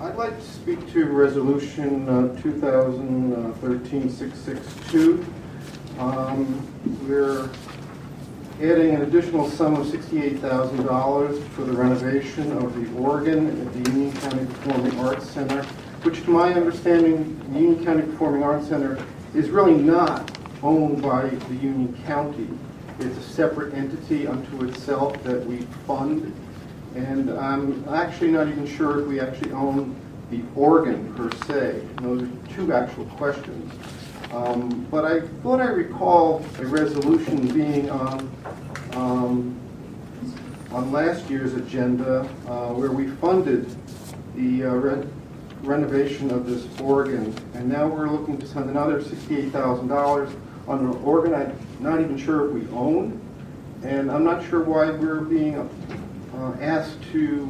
I'd like to speak to Resolution 2013-662. We're adding an additional sum of $68,000 for the renovation of the organ at the Union County Performing Arts Center, which to my understanding, the Union County Performing Arts Center is really not owned by the Union County. It's a separate entity unto itself that we fund. And I'm actually not even sure if we actually own the organ per se. And those are two actual questions. But I thought I recall a resolution being on last year's agenda where we funded the renovation of this organ. And now we're looking to spend another $68,000 on an organ I'm not even sure if we own. And I'm not sure why we're being asked to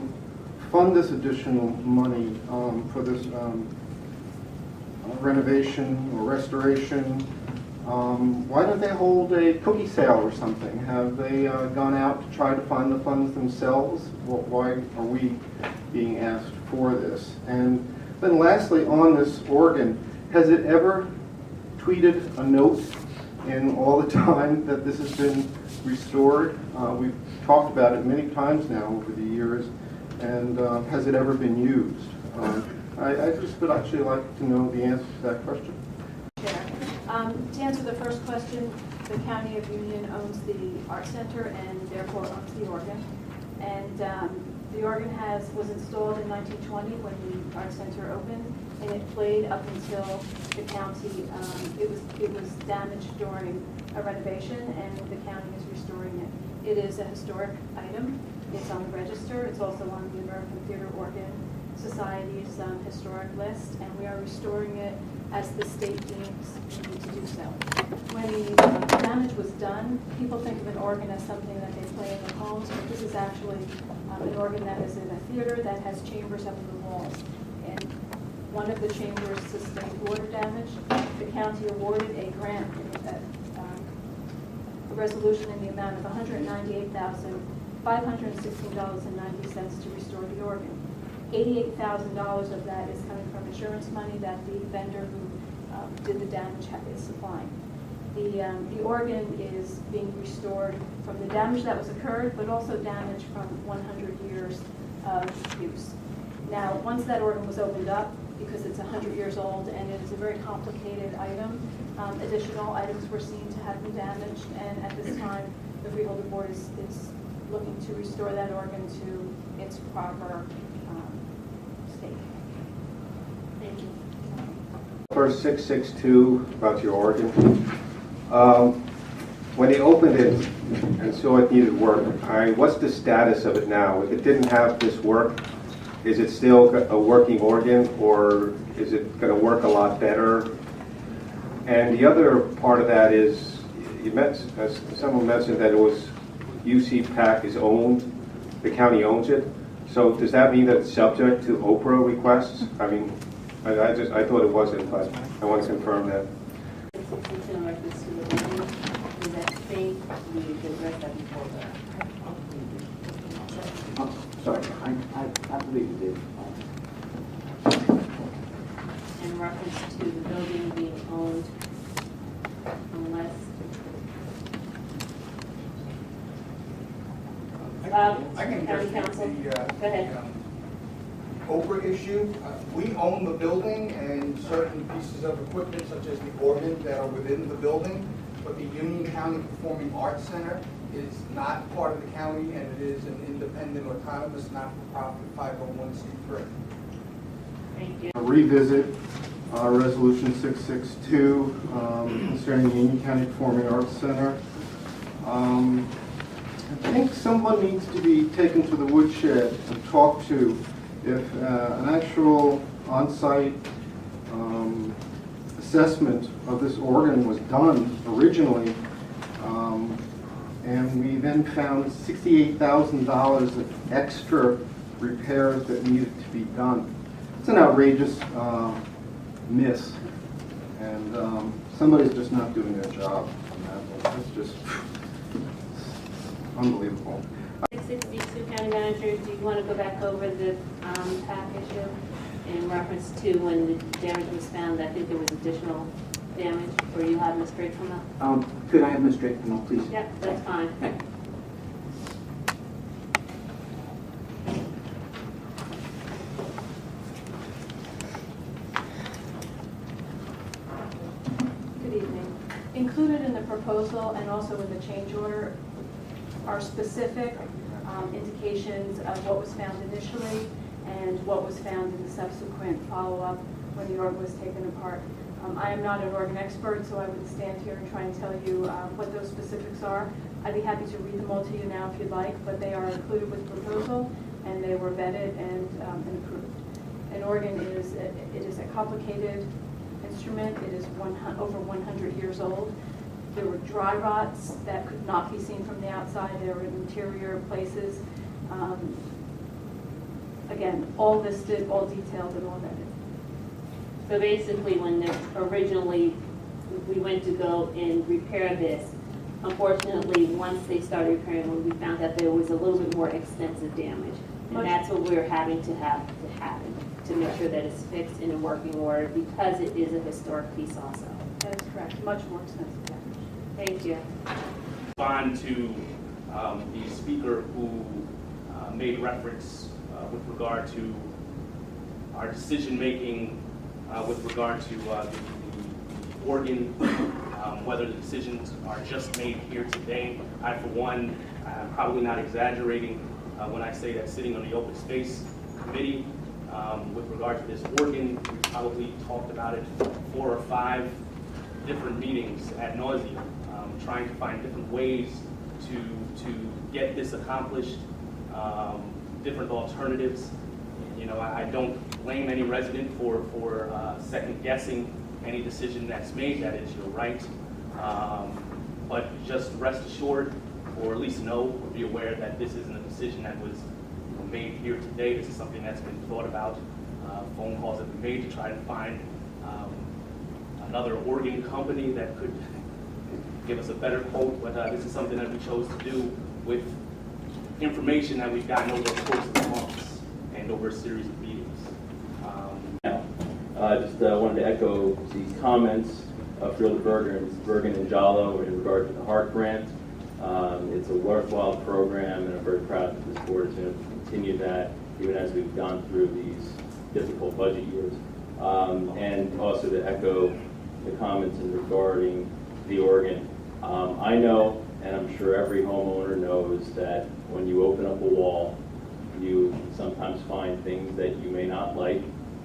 fund this additional money for this renovation or restoration. Why don't they hold a cookie sale or something? Have they gone out to try to find the funds themselves? Why are we being asked for this? And then lastly, on this organ, has it ever tweeted a note in all the time that this has been restored? We've talked about it many times now over the years, and has it ever been used? I just would actually like to know the answer to that question. Chair. To answer the first question, the County of Union owns the Art Center and therefore owns the organ. And the organ was installed in 1920 when the Art Center opened, and it played up until the county, it was damaged during a renovation, and the county is restoring it. It is a historic item. It's on the register. It's also on the American Theater Organ Society's historic list, and we are restoring it as the state deems we need to do so. When the damage was done, people think of an organ as something that they play in their homes, but this is actually an organ that is in a theater that has chambers up in the walls. And one of the chambers sustained water damage. The county awarded a grant, a resolution in the amount of $198,516.90 to restore the organ. $88,000 of that is coming from insurance money that the vendor who did the damage is supplying. The organ is being restored from the damage that was occurred, but also damage from 100 years of use. Now, once that organ was opened up, because it's 100 years old and it is a very complicated item, additional items were seen to have been damaged, and at this time, the Freeholder Board is looking to restore that organ to its proper state. Thank you. First 662 about your organ. When they opened it and saw it needed work, what's the status of it now? If it didn't have this work, is it still a working organ, or is it going to work a lot better? And the other part of that is, someone mentioned that it was UCPAC is owned, the county owns it. So does that mean that it's subject to Oprah requests? I mean, I thought it wasn't, but I want to confirm that. Sorry, I believe you did. In reference to the building being owned, unless I can County address Council. the Go ahead. Oprah issue. We own the building and certain pieces of equipment such as the organ that are within the building, but the Union County Performing Arts Center is not part of the county, and it is an independent, autonomous, not-for-profit 501c3. Thank you. Revisit Resolution 662 concerning the Union County Performing Arts Center. I think someone needs to be taken to the woodshed and talked to if an actual on-site assessment of this organ was done originally, and we then found $68,000 of extra repairs that needed to be done. It's an outrageous miss, and somebody's just not doing their job on that one. It's just unbelievable. 662 County Manager, do you want to go back over the PAC issue? in reference to when the damage was found, I think there was additional damage, or you have Ms. Drake come up? Could I have Ms. Drake come up, please? Yep, that's fine. Good evening. Included in the proposal and also in the change order are specific indications of what was found initially and what was found in the subsequent follow-up when the organ was taken apart. I am not an organ expert, so I wouldn't stand here and try and tell you what those specifics are. I'd be happy to read them all to you now if you'd like, but they are included with the proposal, and they were vetted and approved. An organ is a complicated instrument. It is over 100 years old. There were dry rots that could not be seen from the outside. There were interior places. Again, all listed, all detailed, and all vetted. So basically, when originally we went to go and repair this, unfortunately, once they started repairing, we found that there was a little bit more extensive damage. And that's what we're having to have to happen, to make sure that it's fixed in a working order, because it is a historic piece also. That is correct. Much more expensive damage. Thank you. Respond to the speaker who made reference with regard to our decision-making with regard to the organ, whether the decisions are just made here today. I, for one, am probably not exaggerating when I say that sitting on the Open Space Committee with regard to this organ, we probably talked about it 4 or 5 different meetings ad nauseum, trying to find different ways to get this accomplished, different alternatives. You know, I don't blame any resident for second guessing any decision that's made. That is your right. But just rest assured, or at least know or be aware that this isn't a decision that was made here today. This is something that's been thought about. Phone calls have been made to try to find another organ company that could give us a better quote, but this is something that we chose to do with information that we've gotten over the course of months and over a series of meetings. Just wanted to echo these comments of Fielder Bergen and Jallo in regard to the HART grant. It's a worthwhile program, and I'm very proud that this board is going to continue that even as we've gone through these difficult budget years. And also to echo the comments in regarding the organ. I know, and I'm sure every homeowner knows, that when you open up a wall, you sometimes find things that you may not like.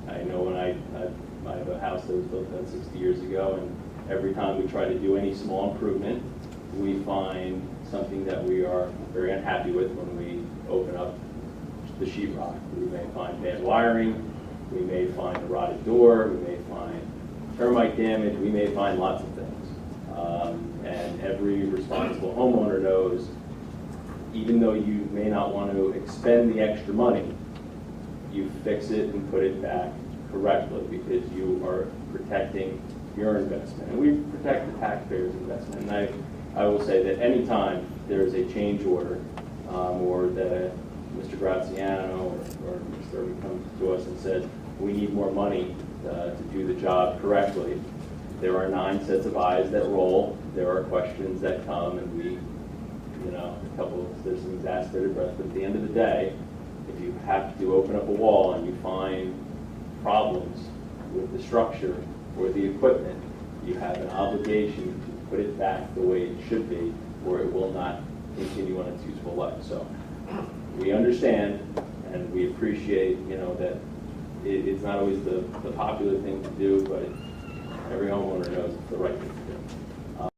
I know when I have a house that was built about 60 years ago, and every time we try to do any small improvement, we find something that we are very unhappy with when we open up the sheetrock. We may find bad wiring, we may find a rotted door, we may find termite damage, we may find lots of things. And every responsible homeowner knows, even though you may not want to expend the extra money, you fix it and put it back correctly because you are protecting your investment. And we protect the taxpayers' investment. And I will say that anytime there is a change order or that Mr. Graziano or Mr. Irving comes to us and says, we need more money to do the job correctly, there are 9 sets of eyes that roll. There are questions that come, and there's some exasperated breath. But at the end of the day, if you have to open up a wall and you find problems with the structure or the equipment, you have an obligation to put it back the way it should be, or it will not continue on its useful life. So we understand and we appreciate, that it's not always the popular thing to do, but every homeowner knows it's the right thing to do.